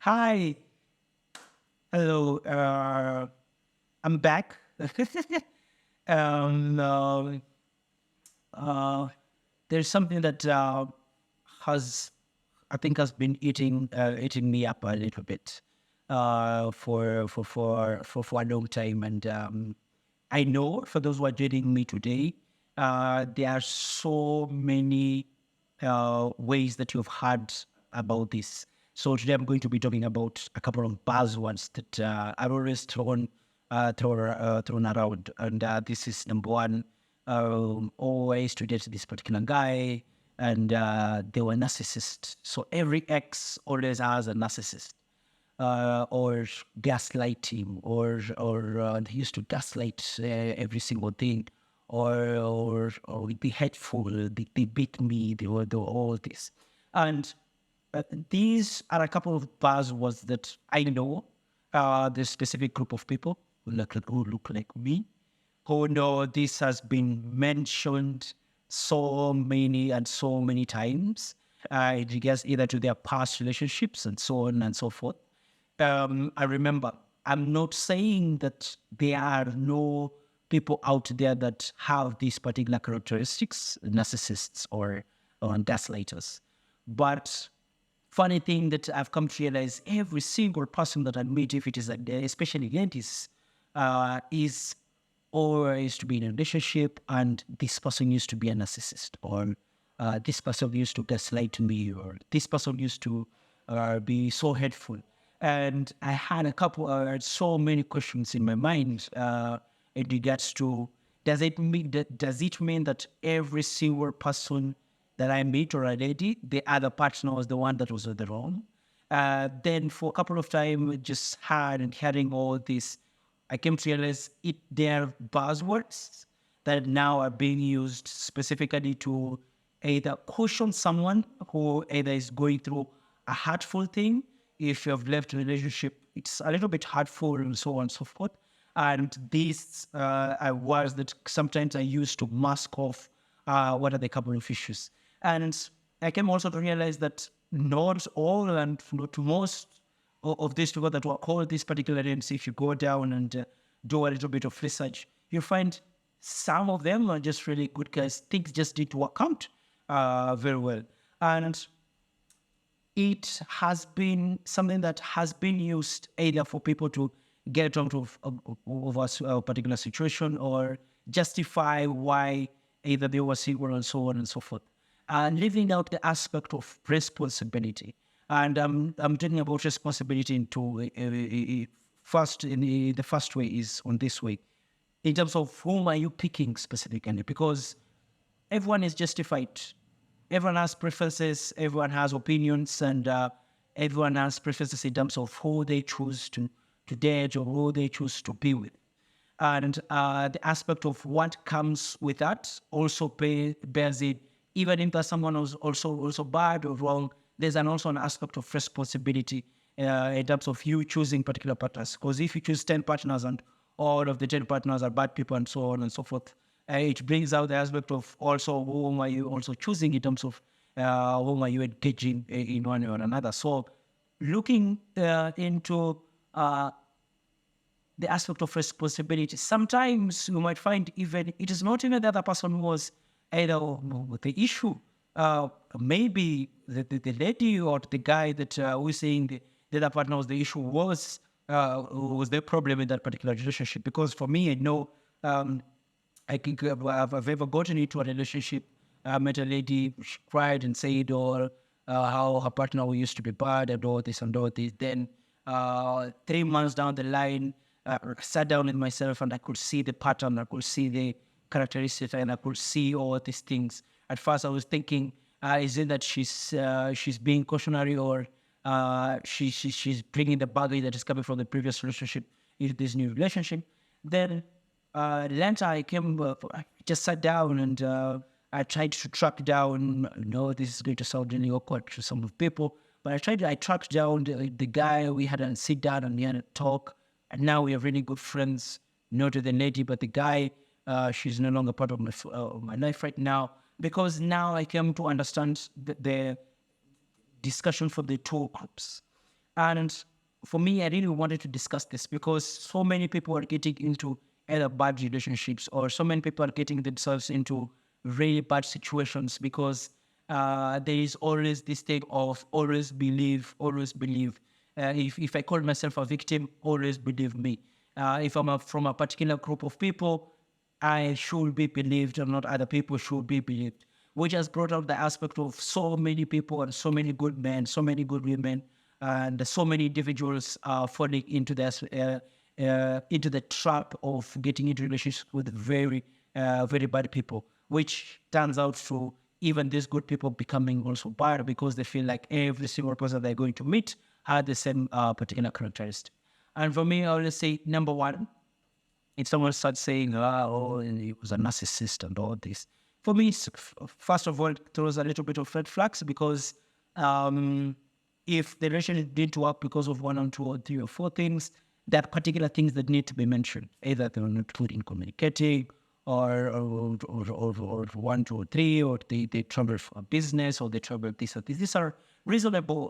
Hi, hello. I'm back. um, uh, uh, there's something that has, I think, has been eating me up a little bit for a long time, and I know for those who are joining me today, there are so many ways that you've heard about this. So today I'm going to be talking about a couple of buzzwords that are always thrown around, and this is number one. Always to date this particular guy, and they were narcissists. So every ex always has a narcissist, or gaslighting, or they used to gaslight every single thing, or be hateful. They beat me. They were all this, and these are a couple of buzzwords that I know. The specific group of people who look like me, who know this has been mentioned so many and so many times. In regards either to their past relationships and so on and so forth. I remember, I'm not saying that there are no people out there that have these particular characteristics, narcissists or gaslighters. But funny thing that I've come to realize, every single person that I meet, if it is like, especially ladies, is always to be in a relationship, and this person used to be a narcissist, or this person used to gaslight me, or this person used to be so hateful. And I had so many questions in my mind in regards to, does it mean that every single person that I meet or a lady, the other partner was the one that was the wrong? Then for a couple of time, just hearing all this, I came to realize there are buzzwords that now are being used specifically to either caution someone who either is going through a hurtful thing. If you have left a relationship, it's a little bit hurtful, and so on and so forth. And these are words that sometimes I use to mask off what are the couple of issues. And I came also to realize that not all and not most of these people that were called these particular names, if you go down and do a little bit of research, you find some of them are just really good guys. Things just didn't work out very well. And it has been something that has been used either for people to get out of a particular situation, or justify why either they were single and so on and so forth, and leaving out the aspect of responsibility. And I'm talking about responsibility first. The first way is on this way, in terms of whom are you picking specifically, because everyone is justified. Everyone has preferences, everyone has opinions, and everyone has preferences in terms of who they choose to date or who they choose to be with. And the aspect of what comes with that also bears it. Even if there's someone who's also bad or wrong, there's also an aspect of responsibility in terms of you choosing particular partners. Because if you choose 10 partners and all of the 10 partners are bad people and so on and so forth, it brings out the aspect of also whom are you also choosing, in terms of whom are you engaging in one or another. So looking into the aspect of responsibility, sometimes you might find even it is not even the other person who was either with the issue. Maybe the lady or the guy that was saying the other partner was the issue, was the problem in that particular relationship. Because for me, I know, I think I've ever gotten into a relationship. I met a lady, she cried and said all how her partner used to be bad and all this and all this. Then 3 months down the line, I sat down with myself and I could see the pattern, I could see the characteristics, and I could see all these things. At first, I was thinking, is it that she's being cautionary, or she's bringing the baggage that is coming from the previous relationship into this new relationship? Then later I just sat down and I tried to track down. No, this is going to sound really awkward to some of people, but I tracked down the guy. We had a sit down and we had a talk, and now we are really good friends. Not to the lady, but the guy. She's no longer part of my life right now, because now I came to understand the discussion from the two groups. And for me, I really wanted to discuss this because so many people are getting into either bad relationships, or so many people are getting themselves into really bad situations because there is always this thing of always believe, always believe. If I call myself a victim, always believe me. If I'm from a particular group of people, I should be believed and not other people should be believed, which has brought out the aspect of so many people and so many good men, so many good women, and so many individuals falling into this into the trap of getting into relationships with very bad people, which turns out to even these good people becoming also bad because they feel like every single person they're going to meet had the same particular characteristic. And for me, I always say number one, if someone starts saying, oh, he was a narcissist and all this, for me, first of all, it throws a little bit of red flags because um, if the relationship didn't work because of one or two or three or four things, there are particular things that need to be mentioned. Either they're not good in communicating, or one, two, or three, or they trouble for business, or they trouble this or this. These are reasonable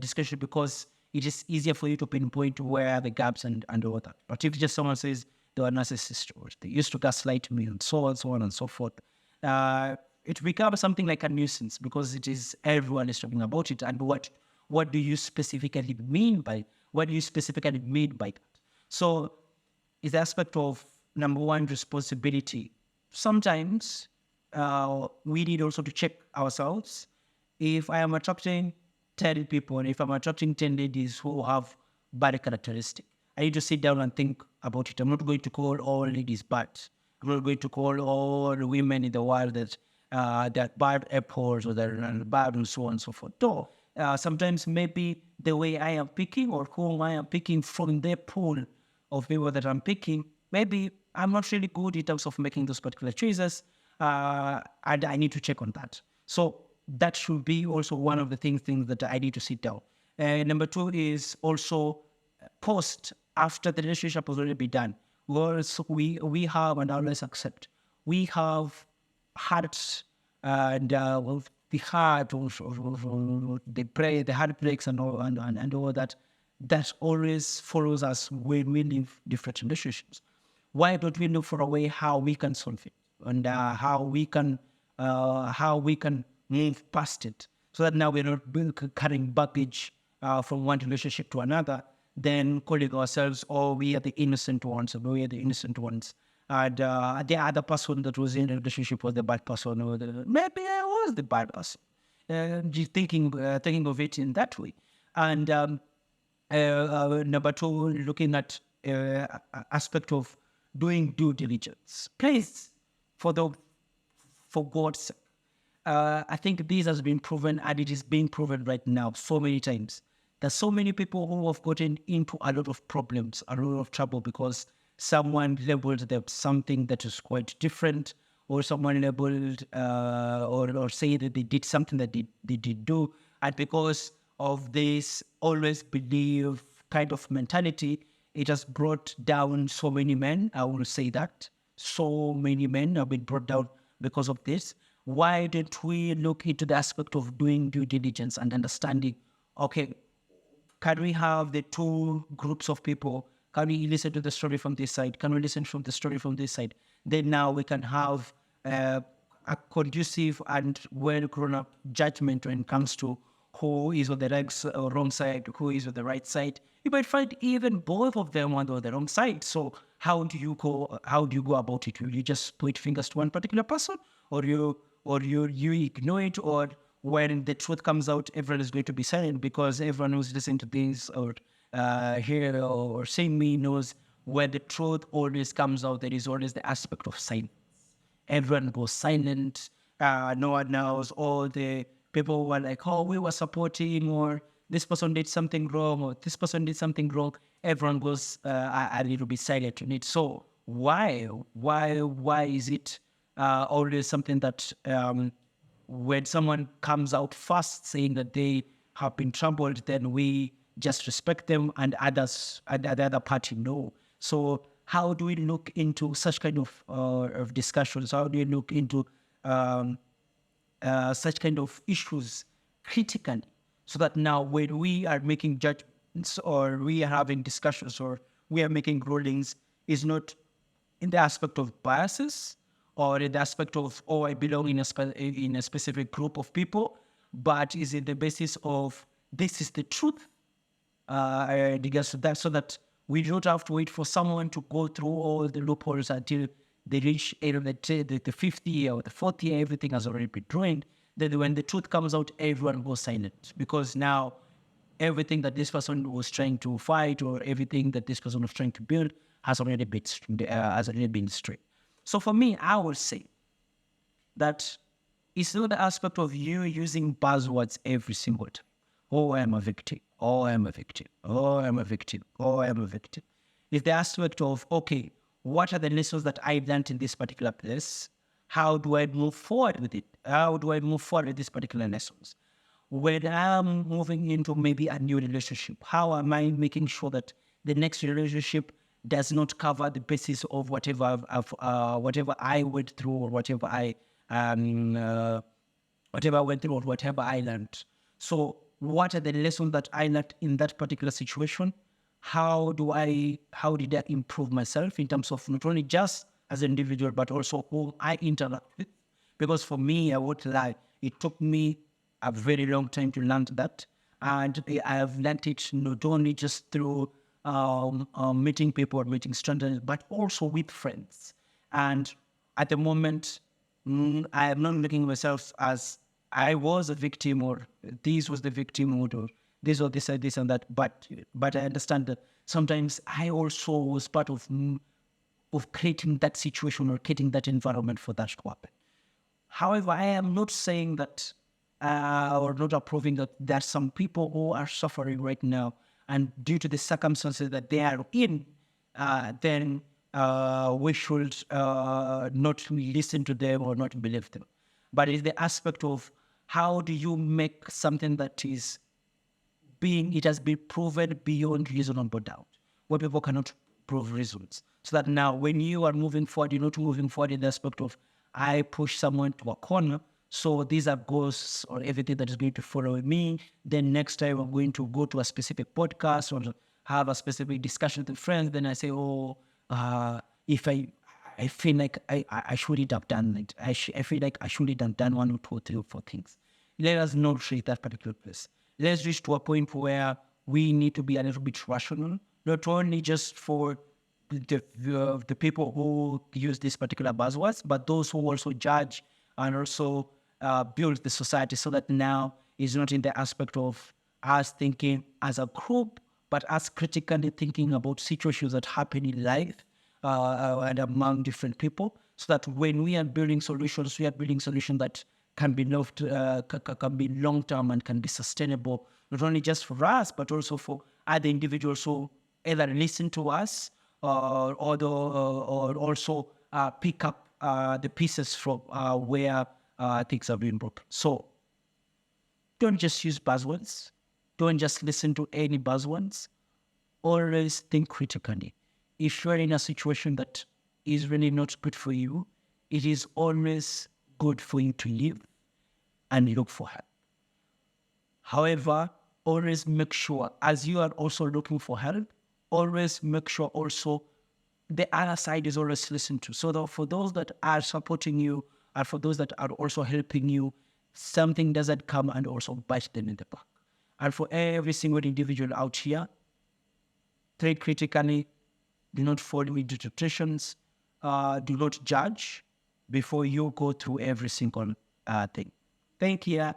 discussion because it is easier for you to pinpoint where are the gaps and all that. But if just someone says they were narcissists or they used to gaslight me and so on and so forth, it becomes something like a nuisance because it is everyone is talking about it. And what do you specifically mean by that? So is the aspect of number one, responsibility. Sometimes we need also to check ourselves. If I am attracting 10 people, and if I'm attracting 10 ladies who have bad characteristics, I need to sit down and think about it. I'm not going to call all ladies bad. I'm not going to call all women in the world that bad apples or they're bad and so on and so forth. No. Sometimes maybe the way I am picking or whom I am picking from their pool of people that I'm picking, maybe I'm not really good in terms of making those particular choices, and I need to check on that. So that should be also one of the things that I need to sit down. Number two is also post after the relationship has already been done. We have and always accept. We have hearts and the heart, or the pray, the heartbreaks and all that. That always follows us when we live different relationships. Why don't we look for a way how we can solve it and how we can move past it so that now we're not carrying baggage from one relationship to another, then calling ourselves, oh, we are the innocent ones, or we are the innocent ones. And the other person that was in a relationship was the bad person, or maybe I was the bad person. Just thinking of it in that way. And number two, looking at aspect of doing due diligence. Please, for God's sake, I think this has been proven, and it is being proven right now so many times. There's so many people who have gotten into a lot of problems, a lot of trouble because someone labeled them something that is quite different, or someone labeled or say that they did something that they did do, and because of this always believe kind of mentality, it has brought down so many men. I will say that so many men have been brought down because of this. Why didn't we look into the aspect of doing due diligence and understanding? Okay, can we have the two groups of people? Can we listen to the story from this side? Can we listen from the story from this side? Then now we can have a conducive and well grown up judgment when it comes to who is on the right or wrong side, who is on the right side. You might find even both of them on the wrong side. So how do you go? How do you go about it? Will you just point fingers to one particular person, or you ignore it, or when the truth comes out, everyone is going to be silent because everyone who's listening to this or hear or seeing me knows when the truth always comes out, there is always the aspect of silence. Everyone goes silent. No one knows. All the people were like, oh, we were supporting, or this person did something wrong, or this person did something wrong. Everyone goes a little bit silent on it. So why is it always something that when someone comes out first saying that they have been troubled, then we just respect them and others and the other party no. So how do we look into such kind of discussions? How do we look into such kind of issues critically so that now when we are making or we are having discussions, or we are making rulings is not in the aspect of biases or in the aspect of, oh, I belong in in a specific group of people, but is in the basis of this is the truth. Because so that we don't have to wait for someone to go through all the loopholes until they reach the fifth year or the fourth year, everything has already been ruined. Then when the truth comes out, everyone goes silent because now everything that this person was trying to fight or everything that this person was trying to build has already been destroyed. So for me, I would say that it's not the aspect of you using buzzwords every single time. Oh, I'm a victim. Oh, I'm a victim. Oh, I'm a victim. Oh, I'm a victim. It's the aspect of, okay, what are the lessons that I've learned in this particular place? How do I move forward with it? How do I move forward with these particular lessons? When I'm moving into maybe a new relationship, how am I making sure that the next relationship does not cover the basis of whatever I went through or um, uh, whatever I went through or whatever I learned. So what are the lessons that I learned in that particular situation? How did I improve myself in terms of not only just as an individual, but also who I interact with? Because for me, I won't lie, it took me a very long time to learn that. And I have learned it not only just through meeting people or meeting strangers, but also with friends. And at the moment, I am not looking at myself as I was a victim or this was the victim or this or this and that. But I understand that sometimes I also was part of creating that situation or creating that environment for that to happen. However, I am not saying that or not approving that there are some people who are suffering right now, and due to the circumstances that they are in, then we should not listen to them or not believe them. But it's the aspect of how do you make something that is it has been proven beyond reasonable doubt, where people cannot prove reasons. So that now when you are moving forward, you're not moving forward in the aspect of I push someone to a corner, so these are ghosts or everything that is going to follow me. Then next time I'm going to go to a specific podcast or have a specific discussion with friends. Then I say, oh, if I feel like I shouldn't have done it. I feel like I shouldn't have done one or two or three or four things. Let us not reach that particular place. Let's reach to a point where we need to be a little bit rational, not only just for the people who use these particular buzzwords, but those who also judge and also build the society, so that now is not in the aspect of us thinking as a group, but us critically thinking about situations that happen in life and among different people, so that when we are building solutions, we are building solutions that can be can be long term and can be sustainable, not only just for us, but also for other individuals who either listen to us or also pick up the pieces from where things have been broken. So don't just use buzzwords. Don't just listen to any buzzwords. Always think critically. If you're in a situation that is really not good for you, it is always good for you to leave and look for help. However, always make sure, as you are also looking for help, always make sure also the other side is always listened to. So that for those that are supporting you and for those that are also helping you, something doesn't come and also bite them in the back. And for every single individual out here, think critically, do not fall into temptations, do not judge before you go through every single thing. Thank you.